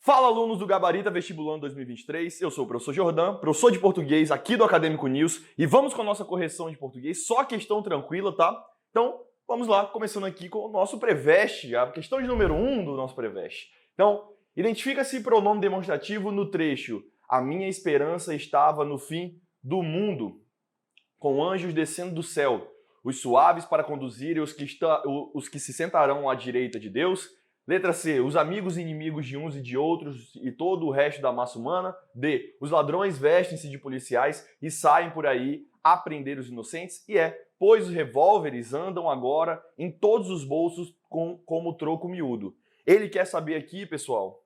Fala, alunos do Gabarita Vestibulando 2023, eu sou o professor Jordan, professor de português aqui do Acadêmico News, e vamos com a nossa correção de português, só questão tranquila, tá? Então, vamos lá, começando aqui com o nosso Preveste, a questão de número 1 do nosso Preveste. Então, identifica-se pronome demonstrativo no trecho "A minha esperança estava no fim do mundo", com anjos descendo do céu, os suaves para conduzirem os que se sentarão à direita de Deus. Letra C, os amigos e inimigos de uns e de outros e todo o resto da massa humana. D, os ladrões vestem-se de policiais e saem por aí a prender os inocentes. E pois os revólveres andam agora em todos os bolsos como troco miúdo. Ele quer saber aqui, pessoal,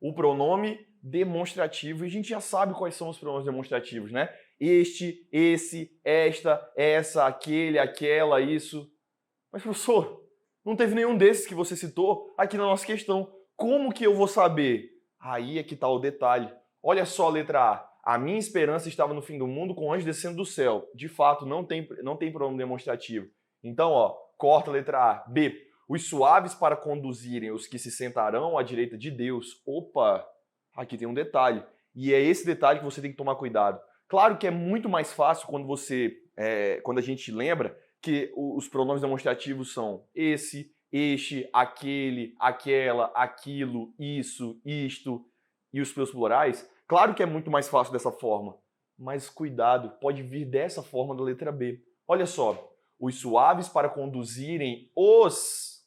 o pronome demonstrativo. E a gente já sabe quais são os pronomes demonstrativos, né? Este, esse, esta, essa, aquele, aquela, isso. Mas, professor, não teve nenhum desses que você citou aqui na nossa questão. Como que eu vou saber? Aí é que está o detalhe. Olha só a letra A. A minha esperança estava no fim do mundo com anjos descendo do céu. De fato, não tem pronome demonstrativo. Então, corta a letra A. B. Os suaves para conduzirem os que se sentarão à direita de Deus. Opa! Aqui tem um detalhe. E é esse detalhe que você tem que tomar cuidado. Claro que é muito mais fácil quando a gente lembra que os pronomes demonstrativos são esse, este, aquele, aquela, aquilo, isso, isto e os seus plurais. Claro que é muito mais fácil dessa forma, mas cuidado, pode vir dessa forma da letra B. Olha só, os suaves para conduzirem os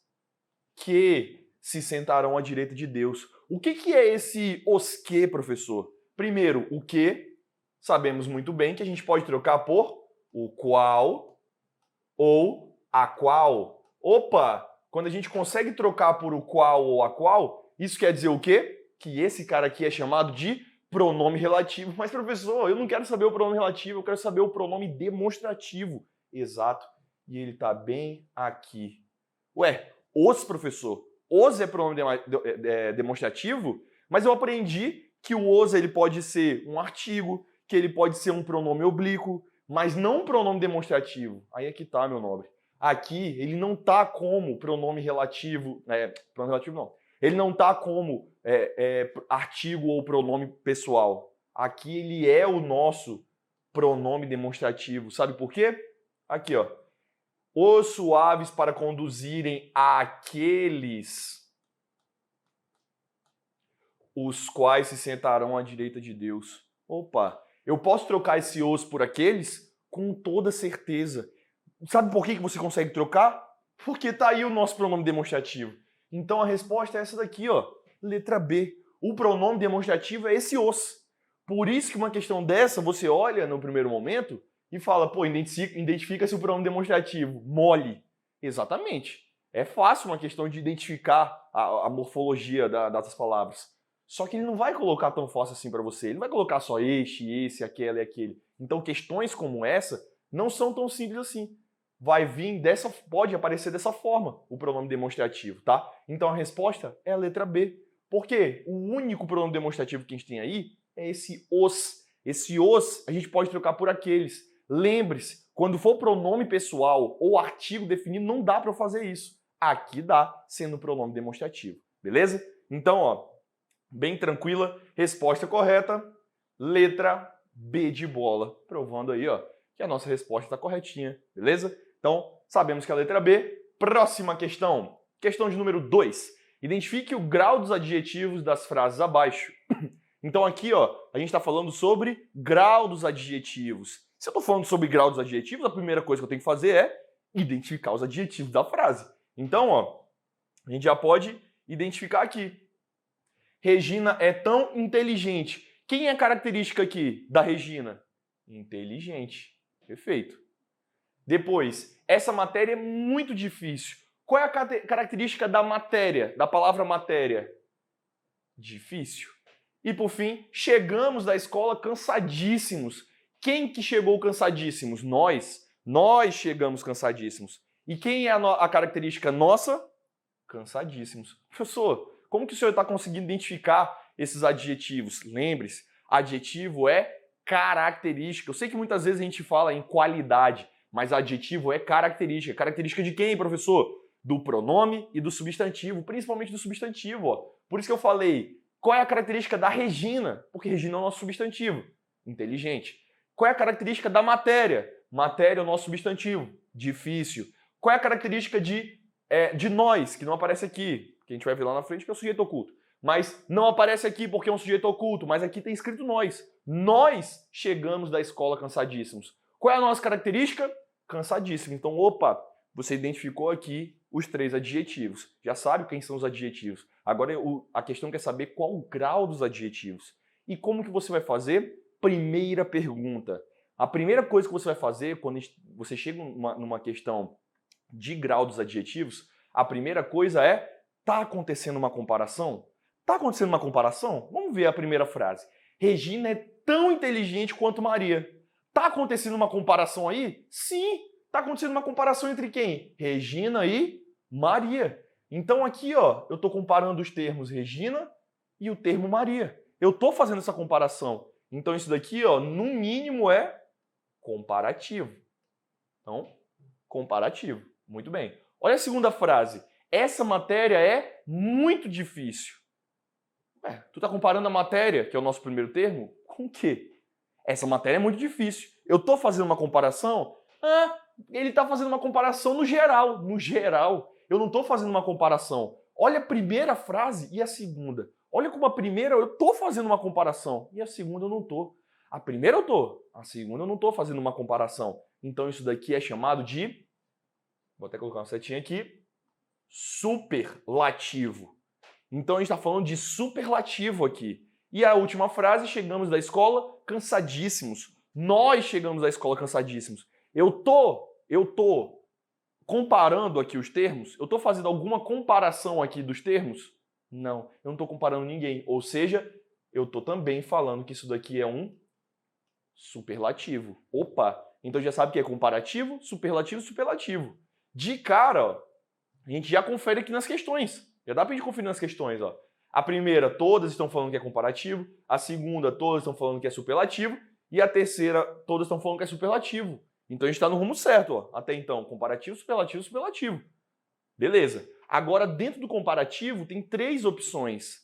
que se sentarão à direita de Deus. O que é esse os que, professor? Primeiro, o que, sabemos muito bem que a gente pode trocar por o qual ou a qual. Opa! Quando a gente consegue trocar por o qual ou a qual, isso quer dizer o quê? Que esse cara aqui é chamado de pronome relativo. Mas, professor, eu não quero saber o pronome relativo, eu quero saber o pronome demonstrativo. Exato. E ele está bem aqui. Ué, os, professor, os é pronome demonstrativo? Mas eu aprendi que o os ele pode ser um artigo, que ele pode ser um pronome oblíquo, mas não um pronome demonstrativo. Aí é que tá, meu nobre. Aqui, ele não tá como pronome relativo... pronome relativo não. Ele não tá como artigo ou pronome pessoal. Aqui ele é o nosso pronome demonstrativo. Sabe por quê? Aqui, ó. Os suaves para conduzirem aqueles os quais se sentarão à direita de Deus. Opa! Eu posso trocar esse os por aqueles? Com toda certeza. Sabe por que você consegue trocar? Porque tá aí o nosso pronome demonstrativo. Então a resposta é essa daqui, ó. Letra B. O pronome demonstrativo é esse os. Por isso que uma questão dessa, você olha no primeiro momento e fala, pô, identifica-se o pronome demonstrativo. Mole. Exatamente. É fácil uma questão de identificar a morfologia das palavras. Só que ele não vai colocar tão fácil assim para você. Ele vai colocar só este, esse, aquela e aquele. Então questões como essa não são tão simples assim. Pode aparecer dessa forma o pronome demonstrativo, tá? Então a resposta é a letra B. Porque o único pronome demonstrativo que a gente tem aí é esse os. Esse os a gente pode trocar por aqueles. Lembre-se, quando for pronome pessoal ou artigo definido, não dá para eu fazer isso. Aqui dá, sendo pronome demonstrativo. Beleza? Então, ó, bem tranquila, resposta correta, letra B de bola, provando aí, ó, que a nossa resposta está corretinha, beleza? Então, sabemos que é a letra B. Próxima questão, questão de número 2. Identifique o grau dos adjetivos das frases abaixo. Então aqui, ó, a gente está falando sobre grau dos adjetivos. Se eu estou falando sobre grau dos adjetivos, a primeira coisa que eu tenho que fazer é identificar os adjetivos da frase. Então, ó, a gente já pode identificar aqui. Regina é tão inteligente. Quem é a característica aqui da Regina? Inteligente. Perfeito. Depois, essa matéria é muito difícil. Qual é a característica da matéria, da palavra matéria? Difícil. E por fim, chegamos da escola cansadíssimos. Quem que chegou cansadíssimos? Nós. Nós chegamos cansadíssimos. E quem é a característica nossa? Cansadíssimos. Professor, como que o senhor está conseguindo identificar esses adjetivos? Lembre-se, adjetivo é característica. Eu sei que muitas vezes a gente fala em qualidade, Mas adjetivo é característica. Característica de quem, professor? Do pronome e do substantivo, principalmente do substantivo. Ó. Por isso que eu falei, qual é a característica da Regina? Porque Regina é o nosso substantivo. Inteligente. Qual é a característica da matéria? Matéria é o nosso substantivo. Difícil. Qual é a característica de nós, que não aparece aqui? Que a gente vai ver lá na frente que é o sujeito oculto. Mas não aparece aqui porque é um sujeito oculto, mas aqui tem escrito nós. Nós chegamos da escola cansadíssimos. Qual é a nossa característica? Cansadíssimo. Então, opa, você identificou aqui os 3 adjetivos. Já sabe quem são os adjetivos. Agora a questão é saber qual o grau dos adjetivos. E como que você vai fazer? Primeira pergunta. A primeira coisa que você vai fazer quando você chega numa questão de grau dos adjetivos, a primeira coisa é, tá acontecendo uma comparação? Tá acontecendo uma comparação? Vamos ver a primeira frase. Regina é tão inteligente quanto Maria. Tá acontecendo uma comparação aí? Sim, tá acontecendo uma comparação entre quem? Regina e Maria. Então aqui, ó, eu tô comparando os termos Regina e o termo Maria. Eu tô fazendo essa comparação. Então isso daqui, ó, no mínimo é comparativo. Então, comparativo. Muito bem. Olha a segunda frase. Essa matéria é muito difícil. Tu tá comparando a matéria, que é o nosso primeiro termo, com o quê? Essa matéria é muito difícil. Eu tô fazendo uma comparação? Ele tá fazendo uma comparação no geral. No geral. Eu não tô fazendo uma comparação. Olha a primeira frase e a segunda. Olha como a primeira eu tô fazendo uma comparação e a segunda eu não tô. A primeira eu tô, a segunda eu não tô fazendo uma comparação. Então isso daqui é chamado de, vou até colocar uma setinha aqui, superlativo. Então a gente está falando de superlativo aqui. E a última frase, chegamos da escola cansadíssimos. Nós chegamos da escola cansadíssimos. Eu tô comparando aqui os termos? Eu tô fazendo alguma comparação aqui dos termos? Não, eu não tô comparando ninguém. Ou seja, eu tô também falando que isso daqui é um superlativo. Opa! Então já sabe o que é comparativo, superlativo e superlativo. De cara, ó, a gente já confere aqui nas questões. Já dá pra gente conferir nas questões, ó. A primeira, todas estão falando que é comparativo. A segunda, todas estão falando que é superlativo. E a terceira, todas estão falando que é superlativo. Então a gente está no rumo certo, ó. Até então, comparativo, superlativo, superlativo. Beleza. Agora, dentro do comparativo, tem 3 opções.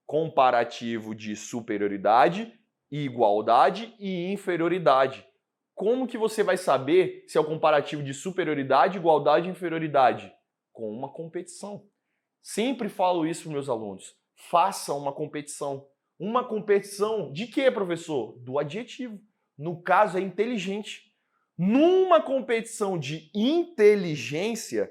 Comparativo de superioridade, igualdade e inferioridade. Como que você vai saber se é o comparativo de superioridade, igualdade e inferioridade? Com uma competição. Sempre falo isso para meus alunos. Faça uma competição. Uma competição de quê, professor? Do adjetivo. No caso, é inteligente. Numa competição de inteligência,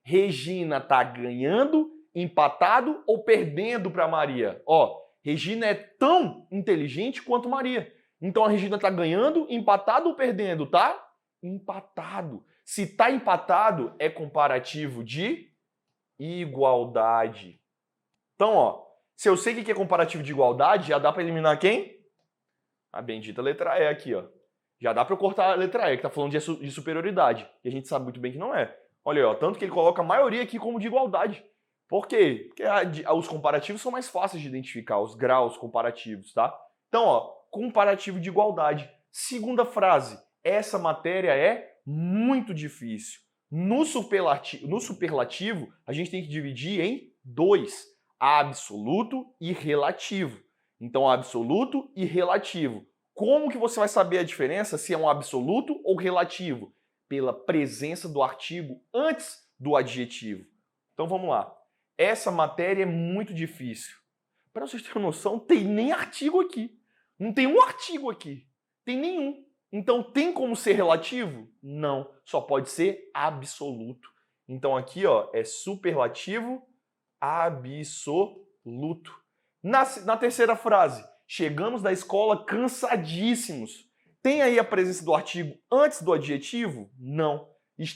Regina está ganhando, empatado ou perdendo para Maria? Ó, Regina é tão inteligente quanto Maria. Então a Regina está ganhando, empatado ou perdendo? Tá? Empatado. Se está empatado, é comparativo de igualdade. Então, ó, se eu sei o que é comparativo de igualdade, já dá para eliminar quem? A bendita letra E aqui, ó. Já dá para eu cortar a letra E, que está falando de superioridade. E a gente sabe muito bem que não é. Olha aí, ó, tanto que ele coloca a maioria aqui como de igualdade. Por quê? Porque os comparativos são mais fáceis de identificar, os graus comparativos, tá? Então, ó, comparativo de igualdade. Segunda frase, essa matéria é muito difícil. No superlativo, a gente tem que dividir em 2, absoluto e relativo. Então, absoluto e relativo. Como que você vai saber a diferença se é um absoluto ou relativo? Pela presença do artigo antes do adjetivo. Então vamos lá. Essa matéria é muito difícil. Para vocês terem noção, não tem nem artigo aqui. Não tem um artigo aqui. Tem nenhum. Então tem como ser relativo? Não. Só pode ser absoluto. Então aqui, ó, é superlativo absoluto. Na terceira frase, chegamos da escola cansadíssimos. Tem aí a presença do artigo antes do adjetivo? Não. Nós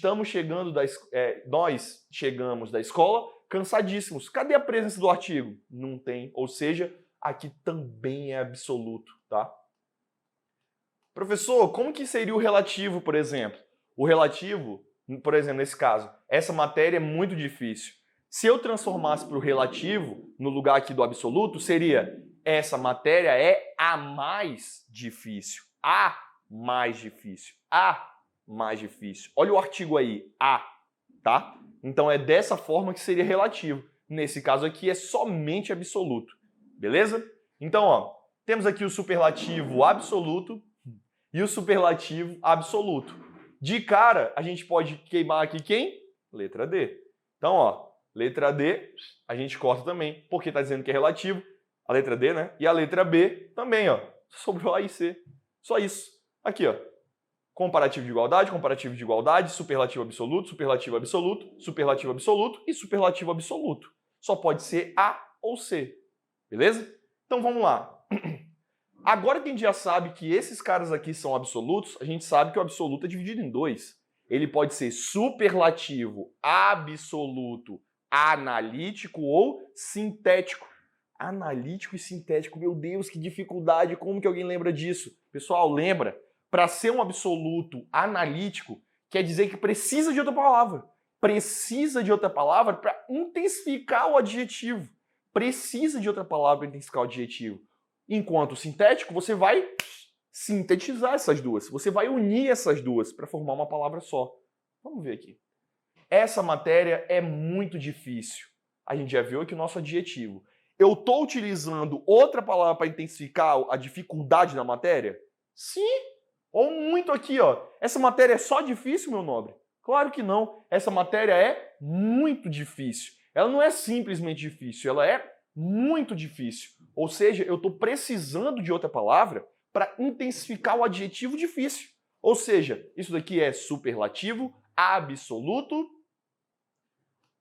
chegamos da escola cansadíssimos. Cadê a presença do artigo? Não tem. Ou seja, aqui também é absoluto, tá? Professor, como que seria o relativo, por exemplo? O relativo, por exemplo, nesse caso, essa matéria é muito difícil. Se eu transformasse para o relativo, no lugar aqui do absoluto, seria essa matéria é a mais difícil. A mais difícil. A mais difícil. Olha o artigo aí, a, tá? Então é dessa forma que seria relativo. Nesse caso aqui é somente absoluto. Beleza? Então, ó, temos aqui o superlativo absoluto e o superlativo absoluto. De cara, a gente pode queimar aqui quem? Letra D. Então, ó, letra D, a gente corta também, porque está dizendo que é relativo. A letra D, né? E a letra B também, ó. Sobrou A e C. Só isso. Aqui, ó. Comparativo de igualdade, superlativo absoluto, superlativo absoluto, superlativo absoluto e superlativo absoluto. Só pode ser A ou C. Beleza? Então, vamos lá. Agora que a gente já sabe que esses caras aqui são absolutos, a gente sabe que o absoluto é dividido em dois. Ele pode ser superlativo absoluto analítico ou sintético. Analítico e sintético, meu Deus, que dificuldade, como que alguém lembra disso? Pessoal, lembra? Para ser um absoluto analítico, quer dizer que precisa de outra palavra. Precisa de outra palavra para intensificar o adjetivo. Precisa de outra palavra para intensificar o adjetivo. Enquanto sintético, você vai sintetizar essas duas. Você vai unir essas duas para formar uma palavra só. Vamos ver aqui. Essa matéria é muito difícil. A gente já viu aqui o nosso adjetivo. Eu estou utilizando outra palavra para intensificar a dificuldade da matéria? Sim. Ou muito aqui, ó. Essa matéria é só difícil, meu nobre? Claro que não. Essa matéria é muito difícil. Ela não é simplesmente difícil, ela é muito difícil. Ou seja, eu estou precisando de outra palavra para intensificar o adjetivo difícil. Ou seja, isso daqui é superlativo absoluto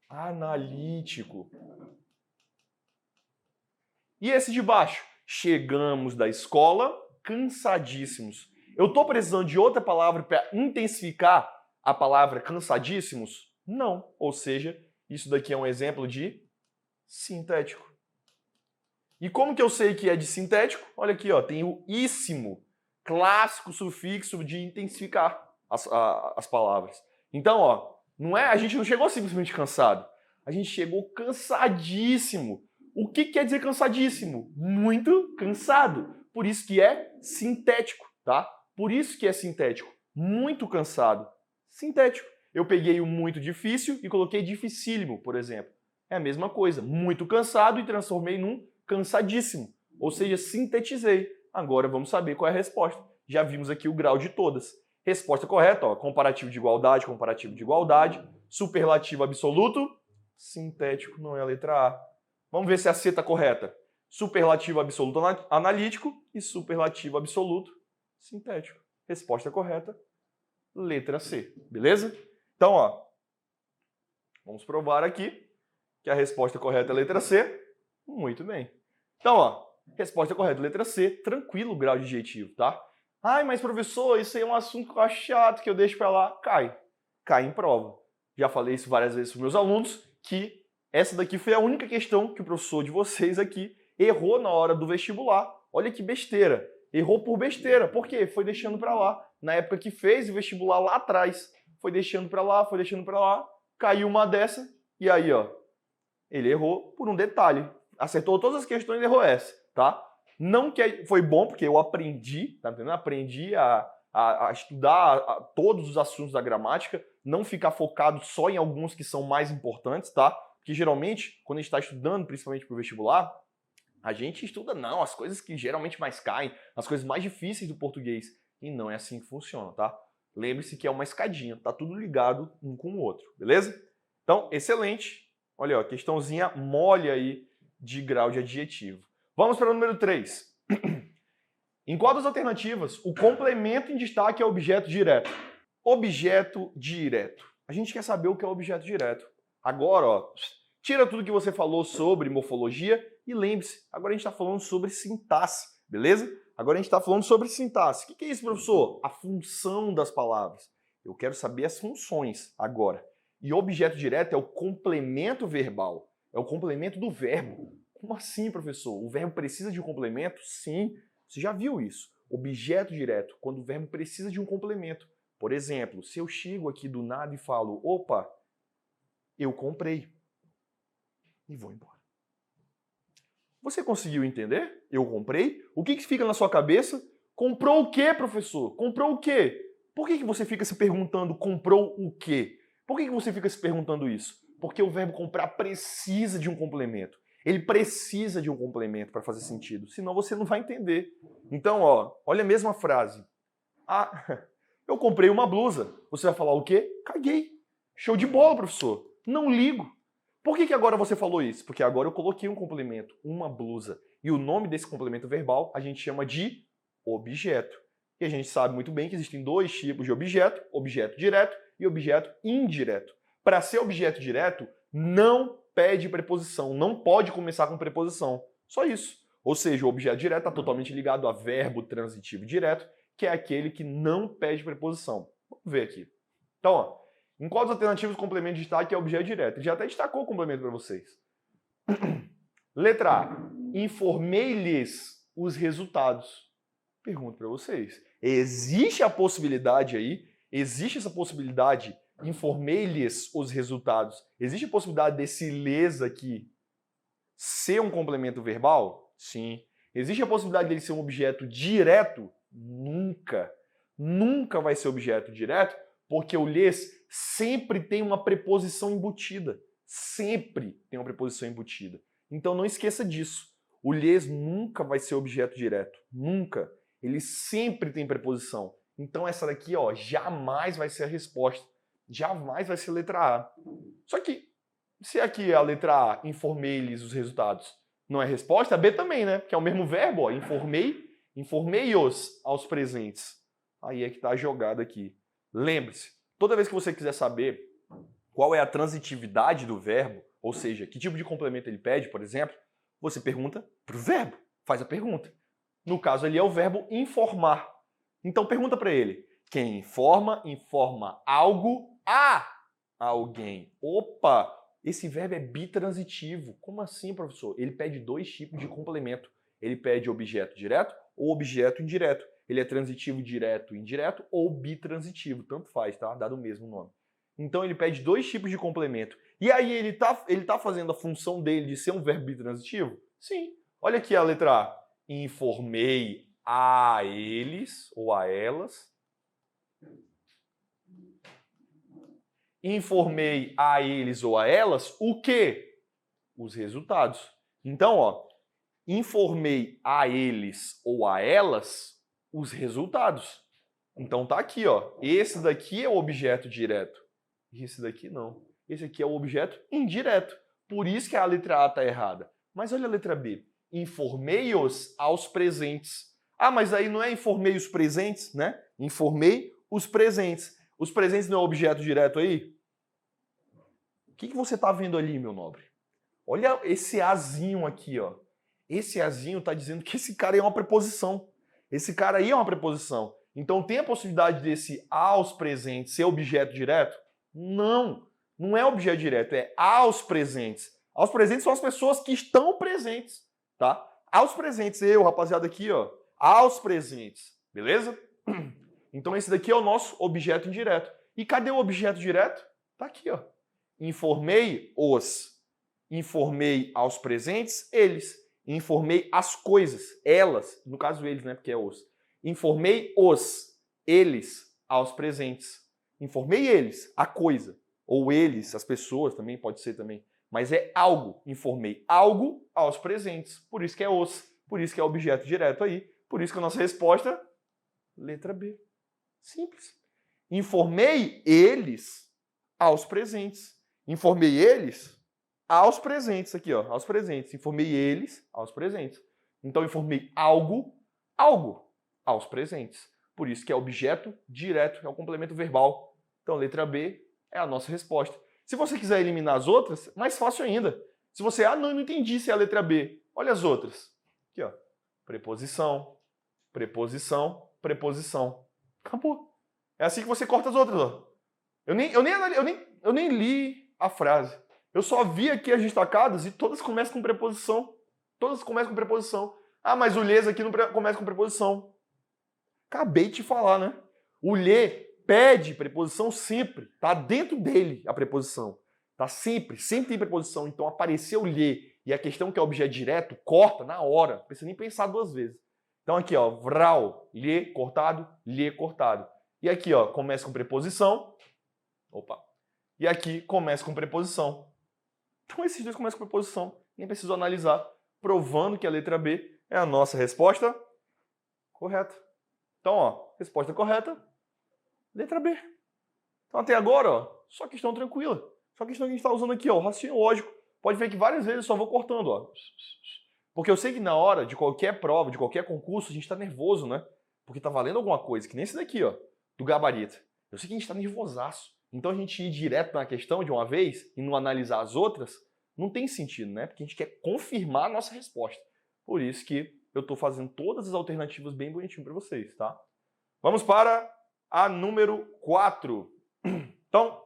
analítico. E esse de baixo? Chegamos da escola cansadíssimos. Eu estou precisando de outra palavra para intensificar a palavra cansadíssimos? Não. Ou seja, isso daqui é um exemplo de sintético. E como que eu sei que é de sintético? Olha aqui, ó, tem o íssimo, clássico sufixo de intensificar as palavras. Então, ó, a gente não chegou simplesmente cansado. A gente chegou cansadíssimo. O que quer dizer cansadíssimo? Muito cansado. Por isso que é sintético, tá? Por isso que é sintético. Muito cansado. Sintético. Eu peguei o muito difícil e coloquei dificílimo, por exemplo. É a mesma coisa. Muito cansado e transformei num cansadíssimo. Ou seja, sintetizei. Agora vamos saber qual é a resposta. Já vimos aqui o grau de todas. Resposta correta, ó, comparativo de igualdade, superlativo absoluto, sintético não é a letra A. Vamos ver se a C está correta. Superlativo absoluto analítico e superlativo absoluto sintético. Resposta correta, letra C. Beleza? Então, ó, vamos provar aqui que a resposta correta é a letra C. Muito bem. Então, ó, resposta correta, letra C. Tranquilo o grau de adjetivo, tá? Ai, mas professor, isso aí é um assunto que eu acho chato, que eu deixo pra lá. Cai em prova. Já falei isso várias vezes para meus alunos, que essa daqui foi a única questão que o professor de vocês aqui errou na hora do vestibular. Olha que besteira. Errou por besteira. Por quê? Foi deixando pra lá. Na época que fez o vestibular lá atrás. Foi deixando pra lá, caiu uma dessa, e aí, ó, ele errou por um detalhe. Acertou todas as questões e errou essa, tá? Não que foi bom, porque eu aprendi, tá entendendo? Aprendi a estudar todos os assuntos da gramática, não ficar focado só em alguns que são mais importantes, tá? Porque geralmente, quando a gente está estudando, principalmente para o vestibular, a gente estuda não, as coisas que geralmente mais caem, as coisas mais difíceis do português. E não é assim que funciona, tá? Lembre-se que é uma escadinha, tá tudo ligado um com o outro, beleza? Então, excelente. Olha, ó, questãozinha mole aí de grau de adjetivo. Vamos para o número 3. Em qual das alternativas o complemento em destaque é objeto direto? Objeto direto. A gente quer saber o que é objeto direto. Agora, ó, tira tudo que você falou sobre morfologia e lembre-se, agora a gente está falando sobre sintaxe, beleza? Agora a gente está falando sobre sintaxe. O que é isso, professor? A função das palavras. Eu quero saber as funções agora. E objeto direto é o complemento verbal. É o complemento do verbo. Como assim, professor? O verbo precisa de um complemento? Sim, você já viu isso. Objeto direto, quando o verbo precisa de um complemento. Por exemplo, se eu chego aqui do nada e falo, opa, eu comprei. E vou embora. Você conseguiu entender? Eu comprei. O que fica na sua cabeça Comprou o quê, professor? Comprou o quê? Por que você fica se perguntando comprou o quê? Por que você fica se perguntando isso? Porque o verbo comprar precisa de um complemento. Ele precisa de um complemento para fazer sentido, senão você não vai entender. Então, ó, olha a mesma frase. Ah, eu comprei uma blusa. Você vai falar o quê? Caguei. Show de bola, professor. Não ligo. Por que agora você falou isso? Porque agora eu coloquei um complemento, uma blusa. E o nome desse complemento verbal a gente chama de objeto. E a gente sabe muito bem que existem dois tipos de objeto, objeto direto e objeto indireto. Para ser objeto direto, não pede preposição, não pode começar com preposição. Só isso. Ou seja, o objeto direto está totalmente ligado a verbo transitivo direto, que é aquele que não pede preposição. Vamos ver aqui. Então, ó, em qual das alternativas o complemento de destaque é objeto direto? Ele já até destacou o complemento para vocês. Letra A. Informei-lhes os resultados. Pergunto para vocês. Existe a possibilidade aí? Existe essa possibilidade? Informei-lhes os resultados. Existe a possibilidade desse lhes aqui ser um complemento verbal? Sim. Existe a possibilidade dele ser um objeto direto? Nunca. Nunca vai ser objeto direto, porque o lhes sempre tem uma preposição embutida. Sempre tem uma preposição embutida. Então não esqueça disso. O lhes nunca vai ser objeto direto. Nunca. Ele sempre tem preposição. Então essa daqui, ó, jamais vai ser a resposta. Jamais vai ser a letra A. Só que, se aqui a letra A, informei-lhes os resultados, não é resposta, a B também, né? Porque é o mesmo verbo, ó, informei-os aos presentes. Aí é que tá a jogada aqui. Lembre-se, toda vez que você quiser saber qual é a transitividade do verbo, ou seja, que tipo de complemento ele pede, por exemplo, você pergunta pro verbo, faz a pergunta. No caso ali é o verbo informar. Então pergunta para ele, quem informa, informa algo a alguém. Opa, esse verbo é bitransitivo. Como assim, professor? Ele pede dois tipos de complemento. Ele pede objeto direto ou objeto indireto. Ele é transitivo direto, indireto ou bitransitivo. Tanto faz, tá? Dado o mesmo nome. Então ele pede dois tipos de complemento. E aí ele tá fazendo a função dele de ser um verbo bitransitivo? Sim. Olha aqui a letra A. Informei a eles ou a elas. Informei a eles ou a elas o quê? Os resultados. Então, ó, informei a eles ou a elas os resultados. Então tá aqui, ó. Esse daqui é o objeto direto. Esse daqui não. Esse aqui é o objeto indireto. Por isso que a letra A está errada. Mas olha a letra B. Informei-os aos presentes. Ah, mas aí não é informei os presentes, né? Informei os presentes. Os presentes não é objeto direto aí? O que você está vendo ali, meu nobre? Olha esse azinho aqui, ó. Esse azinho está dizendo que esse cara aí é uma preposição. Esse cara aí é uma preposição. Então tem a possibilidade desse aos presentes ser objeto direto? Não, não é objeto direto, é aos presentes. Aos presentes são as pessoas que estão presentes, tá? Aos presentes, eu, rapaziada, aqui, ó. Aos presentes, beleza? Então esse daqui é o nosso objeto indireto. E cadê o objeto direto? Tá aqui, ó. Informei-os. Informei aos presentes, eles. Informei as coisas, elas. No caso, eles, né? Porque é os. Informei-os, eles, aos presentes. Informei eles, a coisa. Ou eles, as pessoas também, pode ser também. Mas é algo. Informei algo aos presentes. Por isso que é os. Por isso que é objeto direto aí. Por isso que a nossa resposta, letra B. Simples. Informei eles aos presentes. Informei eles aos presentes. Aqui, ó. Aos presentes. Informei eles aos presentes. Então, informei algo aos presentes. Por isso que é objeto direto, é o complemento verbal. Então, letra B é a nossa resposta. Se você quiser eliminar as outras, mais fácil ainda. Se você, não entendi se é a letra B. Olha as outras. Aqui, ó. Preposição, preposição, preposição. Acabou. É assim que você corta as outras, ó. Eu nem li a frase. Eu só vi aqui as destacadas e todas começam com preposição. Todas começam com preposição. Ah, mas o lhes aqui não começa com preposição. Acabei de te falar, né? O lhe pede preposição sempre. Tá dentro dele a preposição. Tá sempre tem preposição. Então apareceu lhe e a questão que é objeto direto, corta na hora. Não precisa nem pensar duas vezes. Então aqui, ó, vral, lhe, cortado, lhe, cortado. E aqui, ó, começa com preposição. Opa. E aqui começa com preposição. Então esses dois começam com preposição. Nem preciso analisar, provando que a letra B é a nossa resposta correta. Então, ó, resposta correta, letra B. Então até agora, ó, só questão tranquila. Só questão que a gente está usando aqui, ó, o raciocínio lógico. Pode ver que várias vezes eu só vou cortando, ó. Porque eu sei que na hora de qualquer prova, de qualquer concurso, a gente está nervoso, né? Porque tá valendo alguma coisa, que nem esse daqui, ó, do gabarito. Eu sei que a gente está nervosaço. Então a gente ir direto na questão de uma vez e não analisar as outras, não tem sentido, né? Porque a gente quer confirmar a nossa resposta. Por isso que eu estou fazendo todas as alternativas bem bonitinho para vocês, tá? Vamos para a número 4. Então,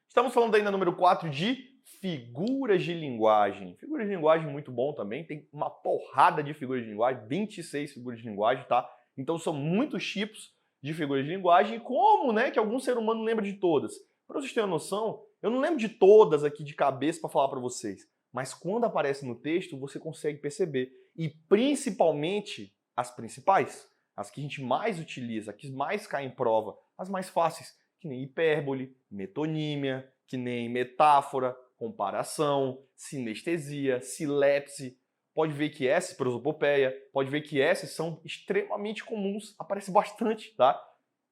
estamos falando aí na número 4 de figuras de linguagem. Figuras de linguagem muito bom também, tem uma porrada de figuras de linguagem, 26 figuras de linguagem, tá? Então são muitos tipos de figuras de linguagem, e como, né, que algum ser humano lembra de todas? Para vocês terem uma noção, eu não lembro de todas aqui de cabeça para falar para vocês, mas quando aparece no texto, você consegue perceber. E principalmente as principais, as que a gente mais utiliza, as que mais caem em prova, as mais fáceis, que nem hipérbole, metonímia, que nem metáfora, comparação, sinestesia, silepse. Pode ver que essas, prosopopeia, pode ver que essas são extremamente comuns, aparece bastante, tá?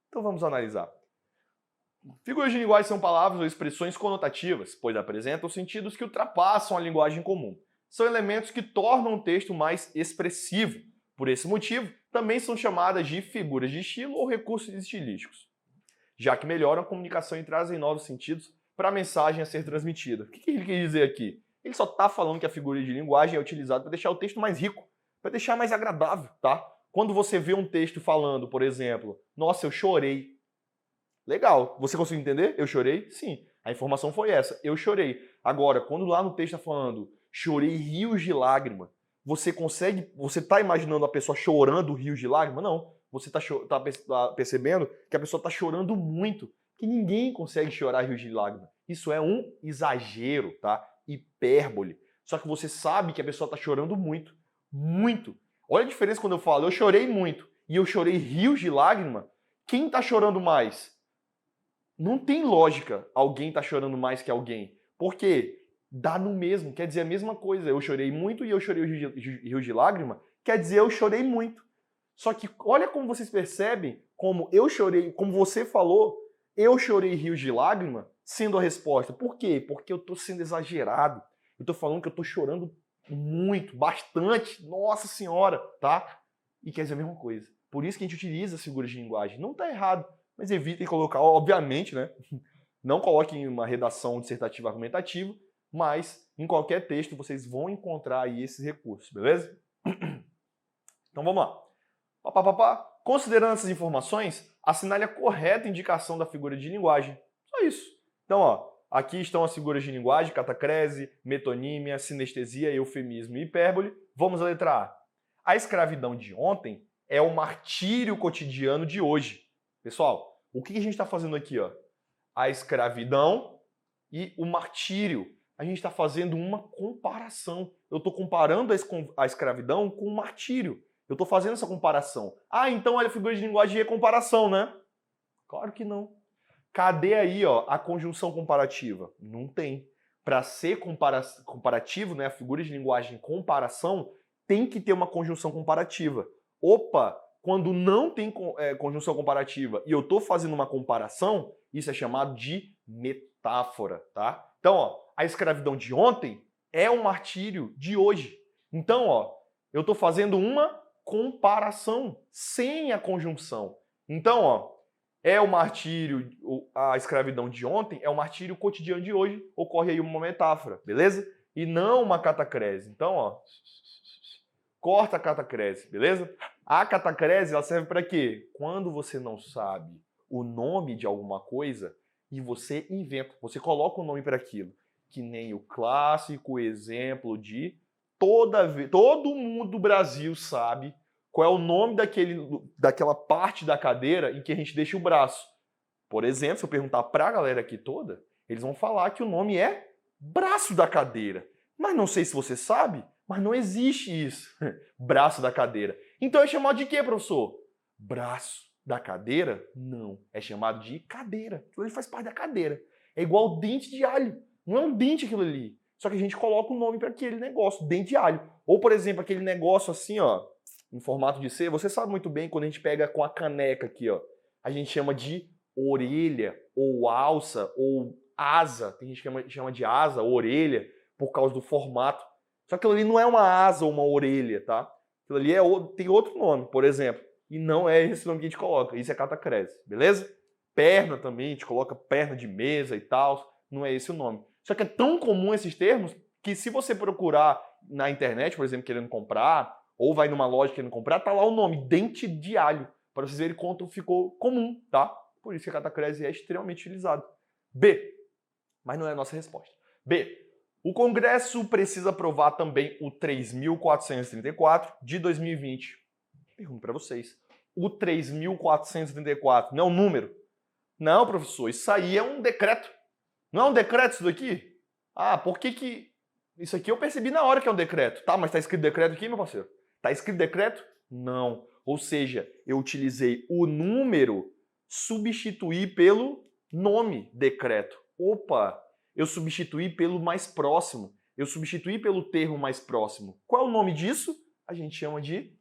Então vamos analisar. Figuras de linguagem são palavras ou expressões conotativas, pois apresentam sentidos que ultrapassam a linguagem comum. São elementos que tornam o texto mais expressivo. Por esse motivo, também são chamadas de figuras de estilo ou recursos estilísticos, já que melhoram a comunicação e trazem novos sentidos para a mensagem a ser transmitida. O que ele quer dizer aqui? Ele só está falando que a figura de linguagem é utilizada para deixar o texto mais rico, para deixar mais agradável, tá? Quando você vê um texto falando, por exemplo, nossa, eu chorei. Legal. Você conseguiu entender? Eu chorei? Sim. A informação foi essa. Eu chorei. Agora, quando lá no texto está falando chorei rios de lágrima, você está imaginando a pessoa chorando rios de lágrima? Não. Você está percebendo que a pessoa está chorando muito, que ninguém consegue chorar rios de lágrima. Isso é um exagero, tá? Hipérbole. Só que você sabe que a pessoa está chorando muito. Muito. Olha a diferença quando eu falo eu chorei muito e eu chorei rios de lágrima. Quem está chorando mais? Não tem lógica alguém tá chorando mais que alguém. Por quê? Dá no mesmo, quer dizer a mesma coisa. Eu chorei muito e eu chorei rios de lágrima, quer dizer eu chorei muito. Só que olha como vocês percebem como eu chorei, como você falou, eu chorei rios de lágrima, sendo a resposta. Por quê? Porque eu tô sendo exagerado. Eu tô falando que eu tô chorando muito, bastante, nossa senhora, tá? E quer dizer a mesma coisa. Por isso que a gente utiliza as figuras de linguagem. Não tá errado. Mas evitem colocar, obviamente, né? Não coloquem uma redação dissertativa argumentativa, mas em qualquer texto vocês vão encontrar aí esses recursos, beleza? Então vamos lá. Considerando essas informações, assinale a correta indicação da figura de linguagem. Só isso. Então, ó, aqui estão as figuras de linguagem, catacrese, metonímia, sinestesia, eufemismo e hipérbole. Vamos à letra A. A escravidão de ontem é o martírio cotidiano de hoje. Pessoal, o que a gente está fazendo aqui? Ó? A escravidão e o martírio. A gente está fazendo uma comparação. Eu estou comparando a escravidão com o martírio. Eu estou fazendo essa comparação. Ah, então a figura de linguagem é comparação, né? Claro que não. Cadê aí ó, a conjunção comparativa? Não tem. Para ser comparativo, né, a figura de linguagem comparação, tem que ter uma conjunção comparativa. Opa! Quando não tem conjunção comparativa e eu estou fazendo uma comparação, isso é chamado de metáfora, tá? Então, ó, a escravidão de ontem é o martírio de hoje. Então, ó, eu estou fazendo uma comparação sem a conjunção. Então, ó, é o martírio, a escravidão de ontem é o martírio cotidiano de hoje, ocorre aí uma metáfora, beleza? E não uma catacrese. Então, ó, corta a catacrese, beleza? A catacrese ela serve para quê? Quando você não sabe o nome de alguma coisa e você inventa, você coloca o nome para aquilo. Que nem o clássico exemplo de todo mundo do Brasil sabe qual é o nome daquela parte da cadeira em que a gente deixa o braço. Por exemplo, se eu perguntar para a galera aqui toda, eles vão falar que o nome é braço da cadeira. Mas não sei se você sabe, mas não existe isso, braço da cadeira. Então é chamado de quê, professor? Braço da cadeira? Não. É chamado de cadeira. Aquilo ali faz parte da cadeira. É igual dente de alho. Não é um dente aquilo ali. Só que a gente coloca o nome para aquele negócio, dente de alho. Ou, por exemplo, aquele negócio assim, ó, em formato de C. Você sabe muito bem quando a gente pega com a caneca aqui, ó. A gente chama de orelha, ou alça, ou asa. Tem gente que chama de asa, ou orelha, por causa do formato. Só que aquilo ali não é uma asa ou uma orelha, tá? Aquilo ali tem outro nome, por exemplo. E não é esse nome que a gente coloca. Isso é catacrese, beleza? Perna também, a gente coloca perna de mesa e tal. Não é esse o nome. Só que é tão comum esses termos que se você procurar na internet, por exemplo, querendo comprar, ou vai numa loja querendo comprar, tá lá o nome, dente de alho. Para vocês verem quanto ficou comum, tá? Por isso que a catacrese é extremamente utilizado. B. Mas não é a nossa resposta. B. O Congresso precisa aprovar também o 3.434 de 2020. Pergunto para vocês. O 3.434 não é um número? Não, professor, isso aí é um decreto. Não é um decreto isso daqui? Ah, por que... Isso aqui eu percebi na hora que é um decreto. Tá, mas tá escrito decreto aqui, meu parceiro? Tá escrito decreto? Não. Ou seja, eu utilizei o número substituí pelo nome decreto. Opa, eu substituí pelo mais próximo. Eu substituí pelo termo mais próximo. Qual é o nome disso? A gente chama de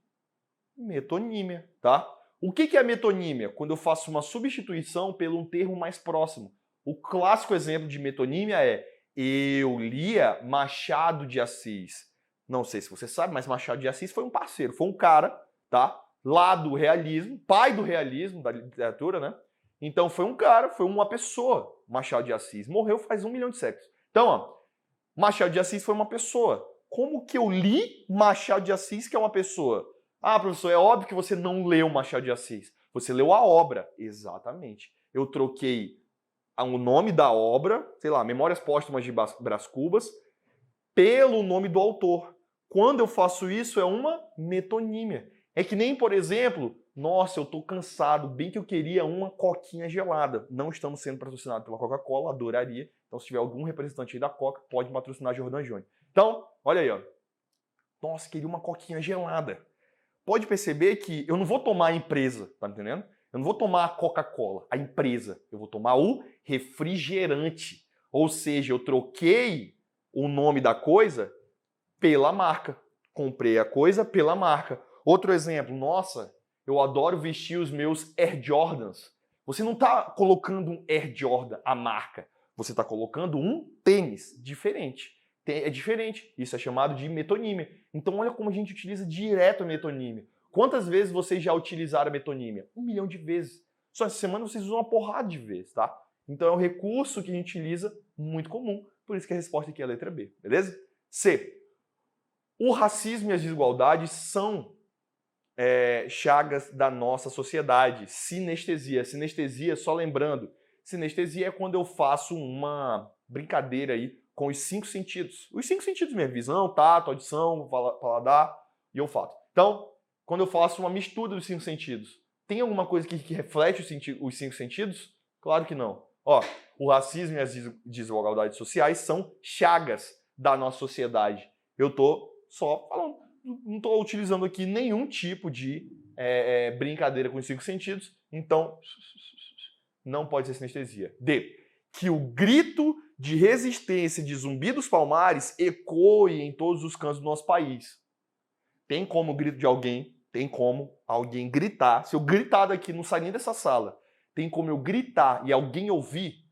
metonímia, tá? O que é metonímia? Quando eu faço uma substituição pelo um termo mais próximo. O clássico exemplo de metonímia é eu lia Machado de Assis. Não sei se você sabe, mas Machado de Assis foi um parceiro, foi um cara, tá? Lá do realismo, pai do realismo, da literatura, né? Então foi um cara, foi uma pessoa, Machado de Assis. Morreu faz 1 milhão de séculos. Então, ó, Machado de Assis foi uma pessoa. Como que eu li Machado de Assis, que é uma pessoa? Ah, professor, é óbvio que você não leu Machado de Assis. Você leu a obra. Exatamente. Eu troquei o nome da obra, sei lá, Memórias Póstumas de Brás Cubas, pelo nome do autor. Quando eu faço isso, é uma metonímia. É que nem, por exemplo, nossa, eu tô cansado, bem que eu queria uma coquinha gelada. Não estamos sendo patrocinados pela Coca-Cola, adoraria. Então, se tiver algum representante aí da Coca, pode patrocinar Jordan Júnior. Então, olha aí, ó. Nossa, queria uma coquinha gelada. Pode perceber que eu não vou tomar a empresa, tá entendendo? Eu não vou tomar a Coca-Cola, a empresa. Eu vou tomar o refrigerante. Ou seja, eu troquei o nome da coisa pela marca. Comprei a coisa pela marca. Outro exemplo, nossa, eu adoro vestir os meus Air Jordans. Você não está colocando um Air Jordan, a marca. Você está colocando um tênis diferente. É diferente. Isso é chamado de metonímia. Então olha como a gente utiliza direto a metonímia. Quantas vezes vocês já utilizaram a metonímia? 1 milhão de vezes. Só essa semana vocês usam uma porrada de vezes, tá? Então é um recurso que a gente utiliza muito comum. Por isso que a resposta aqui é a letra B, beleza? C. O racismo e as desigualdades são chagas da nossa sociedade. Sinestesia. Sinestesia, só lembrando, sinestesia é quando eu faço uma brincadeira aí com os 5 sentidos. Os 5 sentidos mesmo, visão, tato, audição, paladar e olfato. Então, quando eu faço uma mistura dos 5 sentidos, tem alguma coisa que reflete os 5 sentidos? Claro que não. Ó, o racismo e as desigualdades sociais são chagas da nossa sociedade. Eu tô só falando, não estou utilizando aqui nenhum tipo de brincadeira com os 5 sentidos, então não pode ser sinestesia. D. Que o grito de resistência de Zumbi dos Palmares ecoe em todos os cantos do nosso país. Tem como o grito de alguém, tem como alguém gritar. Se eu gritar daqui, não sai nem dessa sala. Tem como eu gritar e alguém ouvir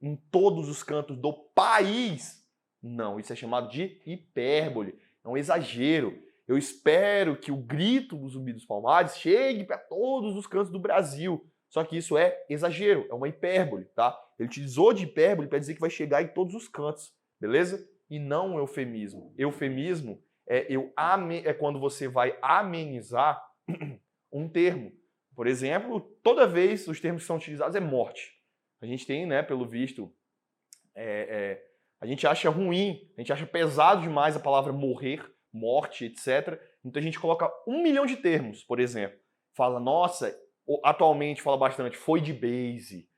em todos os cantos do país? Não, isso é chamado de hipérbole. É um exagero. Eu espero que o grito do Zumbi dos Palmares chegue para todos os cantos do Brasil. Só que isso é exagero, é uma hipérbole, tá? Ele utilizou de hipérbole para dizer que vai chegar em todos os cantos, beleza? E não um eufemismo. Eufemismo é quando você vai amenizar um termo. Por exemplo, toda vez os termos que são utilizados é morte. A gente tem, né, pelo visto, a gente acha ruim, a gente acha pesado demais a palavra morrer, morte, etc. Então a gente coloca 1 milhão de termos, por exemplo. Fala, nossa, atualmente fala bastante, foi de base,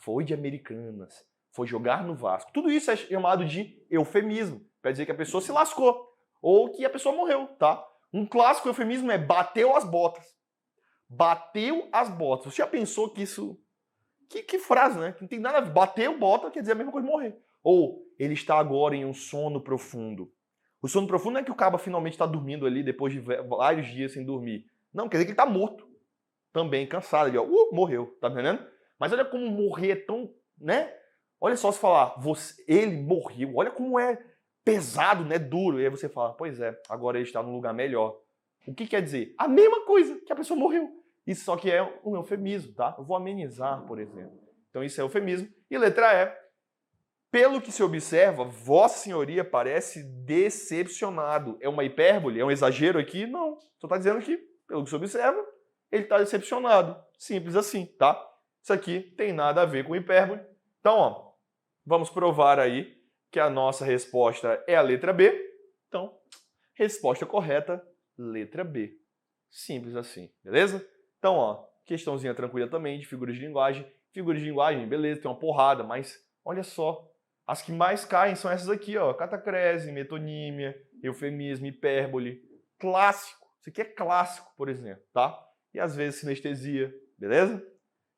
foi de Americanas, foi jogar no Vasco. Tudo isso é chamado de eufemismo, para dizer que a pessoa se lascou ou que a pessoa morreu, tá? Um clássico eufemismo é bateu as botas. Bateu as botas. Você já pensou que isso... Que frase, né? Que não tem nada a ver. Bateu bota quer dizer a mesma coisa de morrer. Ou ele está agora em um sono profundo. O sono profundo não é que o cabo finalmente está dormindo ali depois de vários dias sem dormir. Não, quer dizer que ele está morto. Também cansado. Ele, ó, morreu. Tá entendendo? Mas olha como morrer é tão... né? Olha só se falar, ele morreu. Olha como é pesado, né? Duro. E aí você fala, pois é, agora ele está num lugar melhor. O que quer dizer? A mesma coisa, que a pessoa morreu. Isso só que é um eufemismo, tá? Eu vou amenizar, por exemplo. Então isso é eufemismo. E letra E. Pelo que se observa, Vossa Senhoria parece decepcionado. É uma hipérbole? É um exagero aqui? Não. Só está dizendo que, pelo que se observa, ele está decepcionado. Simples assim, tá? Isso aqui tem nada a ver com hipérbole. Então, ó, vamos provar aí que a nossa resposta é a letra B. Então, resposta correta, letra B. Simples assim, beleza? Então, ó, questãozinha tranquila também de figuras de linguagem. Figuras de linguagem, beleza, tem uma porrada, mas olha só, as que mais caem são essas aqui, ó, catacrese, metonímia, eufemismo, hipérbole, clássico. Isso aqui é clássico, por exemplo, tá? E às vezes sinestesia, beleza?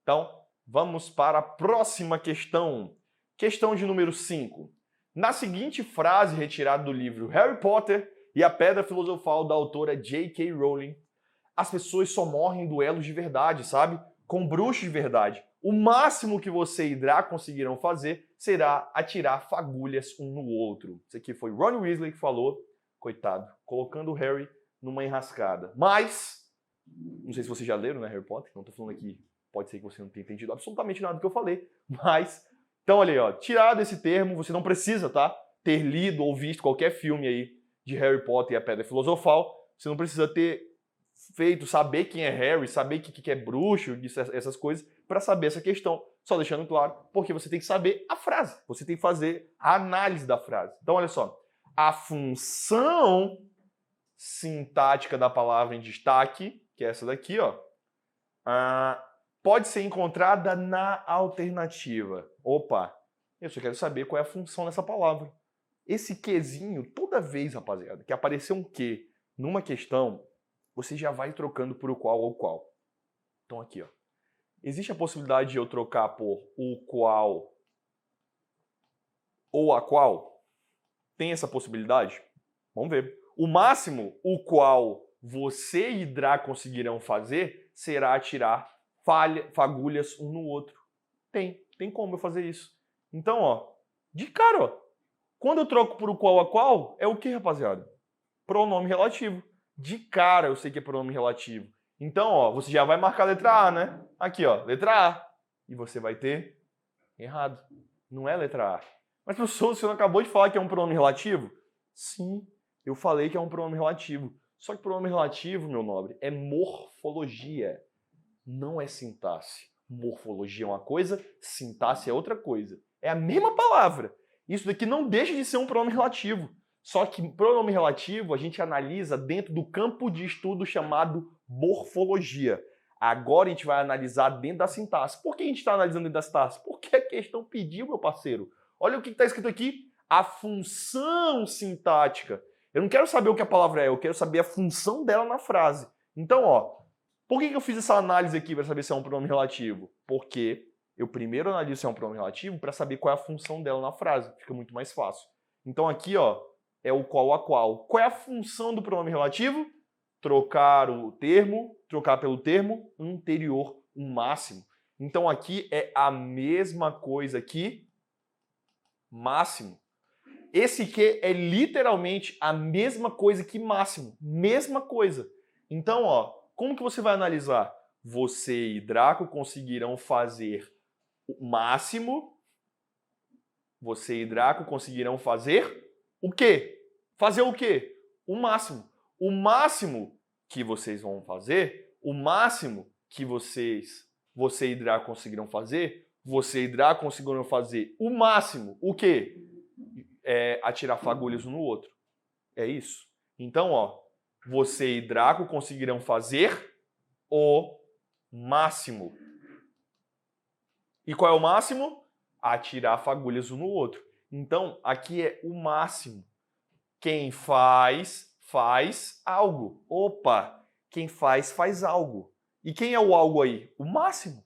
Então, vamos para a próxima questão. Questão de número 5. Na seguinte frase retirada do livro Harry Potter e a Pedra Filosofal da autora J.K. Rowling, as pessoas só morrem em duelos de verdade, sabe? Com bruxos de verdade. O máximo que você e Draco conseguirão fazer será atirar fagulhas um no outro. Isso aqui foi Ron Weasley que falou, coitado, colocando o Harry numa enrascada. Mas, não sei se vocês já leram, né, Harry Potter, não tô falando aqui, pode ser que você não tenha entendido absolutamente nada do que eu falei, mas, então olha aí, ó, tirado esse termo, você não precisa, tá, ter lido ou visto qualquer filme aí de Harry Potter e a Pedra Filosofal, você não precisa ter feito, saber quem é Harry, saber o que é bruxo, essas coisas, para saber essa questão. Só deixando claro, porque você tem que saber a frase, você tem que fazer a análise da frase. Então, olha só, a função sintática da palavra em destaque, que é essa daqui, ó, pode ser encontrada na alternativa. Opa, eu só quero saber qual é a função dessa palavra. Esse quezinho, toda vez, rapaziada, que aparecer um que numa questão, você já vai trocando por o qual ou qual. Então aqui, ó. Existe a possibilidade de eu trocar por o qual ou a qual? Tem essa possibilidade? Vamos ver. O máximo, o qual você e Draco conseguirão fazer, será atirar fagulhas um no outro. Tem como eu fazer isso. Então, ó, de cara, ó, quando eu troco por o qual a qual, é o que, rapaziada? Pronome relativo. De cara eu sei que é pronome relativo. Então, ó, você já vai marcar a letra A, né? Aqui, ó, letra A. E você vai ter errado. Não é letra A. Mas, professor, você não acabou de falar que é um pronome relativo? Sim, eu falei que é um pronome relativo. Só que pronome relativo, meu nobre, é morfologia. Não é sintaxe. Morfologia é uma coisa, sintaxe é outra coisa. É a mesma palavra. Isso daqui não deixa de ser um pronome relativo. Só que pronome relativo a gente analisa dentro do campo de estudo chamado morfologia. Agora a gente vai analisar dentro da sintaxe. Por que a gente está analisando dentro da sintaxe? Porque a questão pediu, meu parceiro. Olha o que está escrito aqui. A função sintática. Eu não quero saber o que a palavra é, eu quero saber a função dela na frase. Então, ó, por que eu fiz essa análise aqui para saber se é um pronome relativo? Porque eu primeiro analiso se é um pronome relativo para saber qual é a função dela na frase. Fica muito mais fácil. Então aqui, ó, é o qual a qual. Qual é a função do pronome relativo? Trocar o termo, trocar pelo termo anterior, um máximo. Então aqui é a mesma coisa que máximo. Esse que é literalmente a mesma coisa que máximo. Mesma coisa. Então, ó, como que você vai analisar? Você e Draco conseguirão fazer o máximo. Você e Draco conseguirão fazer o quê? Fazer o quê? O máximo. O máximo que vocês vão fazer, o máximo que você e Draco conseguirão fazer, você e Draco conseguirão fazer o máximo, o quê? É atirar fagulhas um no outro. É isso. Então, ó, você e Draco conseguirão fazer o máximo. E qual é o máximo? Atirar fagulhas um no outro. Então, aqui é o máximo. Quem faz, faz algo. Opa, quem faz, faz algo. E quem é o algo aí? O máximo.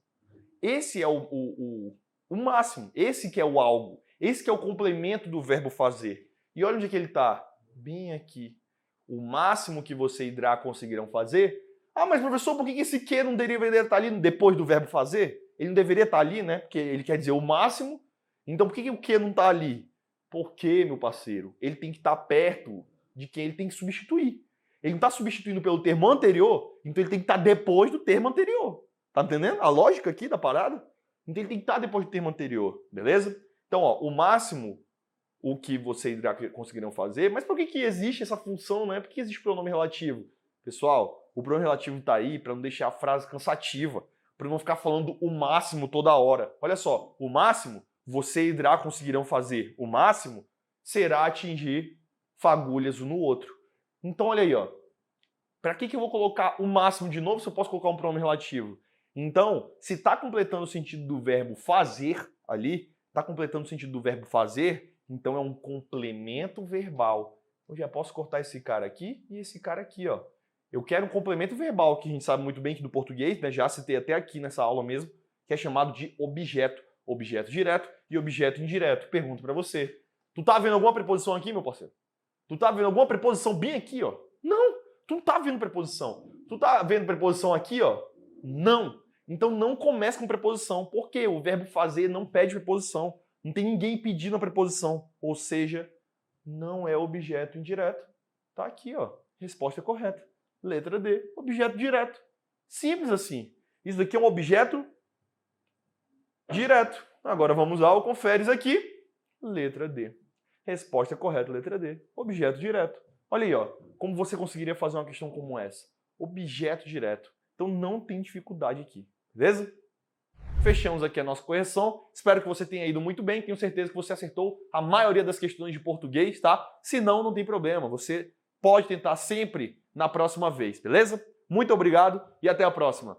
Esse é o máximo. Esse que é o algo. Esse que é o complemento do verbo fazer. E olha onde é que ele está. Bem aqui. O máximo que você irá conseguirão fazer. Ah, mas professor, por que esse que não deveria estar ali depois do verbo fazer? Ele não deveria estar ali, né? Porque ele quer dizer o máximo. Então por que o que não está ali? Porque, meu parceiro, ele tem que estar perto de quem ele tem que substituir. Ele não está substituindo pelo termo anterior, então ele tem que estar depois do termo anterior. Tá entendendo a lógica aqui da parada? Então ele tem que estar depois do termo anterior, beleza? Então, ó, o máximo, o que vocês conseguirão fazer, mas por que existe essa função, né? Por que existe o pronome relativo? Pessoal, o pronome relativo está aí para não deixar a frase cansativa, para não ficar falando o máximo toda hora. Olha só, o máximo você irá conseguirão fazer. O máximo será atingir fagulhas um no outro. Então olha aí, ó. Para que eu vou colocar o máximo de novo se eu posso colocar um pronome relativo? Então, se está completando o sentido do verbo fazer ali, está completando o sentido do verbo fazer, então é um complemento verbal. Eu já posso cortar esse cara aqui e esse cara aqui, ó. Eu quero um complemento verbal, que a gente sabe muito bem que do português, né, já citei até aqui nessa aula mesmo, que é chamado de objeto. Objeto direto e objeto indireto. Pergunto para você. Tu tá vendo alguma preposição aqui, meu parceiro? Tu tá vendo alguma preposição bem aqui, ó? Não, tu não tá vendo preposição. Tu tá vendo preposição aqui, ó? Não. Então não comece com preposição. Por quê? O verbo fazer não pede preposição. Não tem ninguém pedindo a preposição. Ou seja, não é objeto indireto. Tá aqui, ó. Resposta correta. Letra D, objeto direto. Simples assim. Isso daqui é um objeto direto. Agora vamos ao conferes aqui. Letra D. Resposta correta, letra D. Objeto direto. Olha aí, ó. Como você conseguiria fazer uma questão como essa? Objeto direto. Então não tem dificuldade aqui. Beleza? Fechamos aqui a nossa correção. Espero que você tenha ido muito bem. Tenho certeza que você acertou a maioria das questões de português, tá? Se não, não tem problema. Você pode tentar sempre na próxima vez, beleza? Muito obrigado e até a próxima.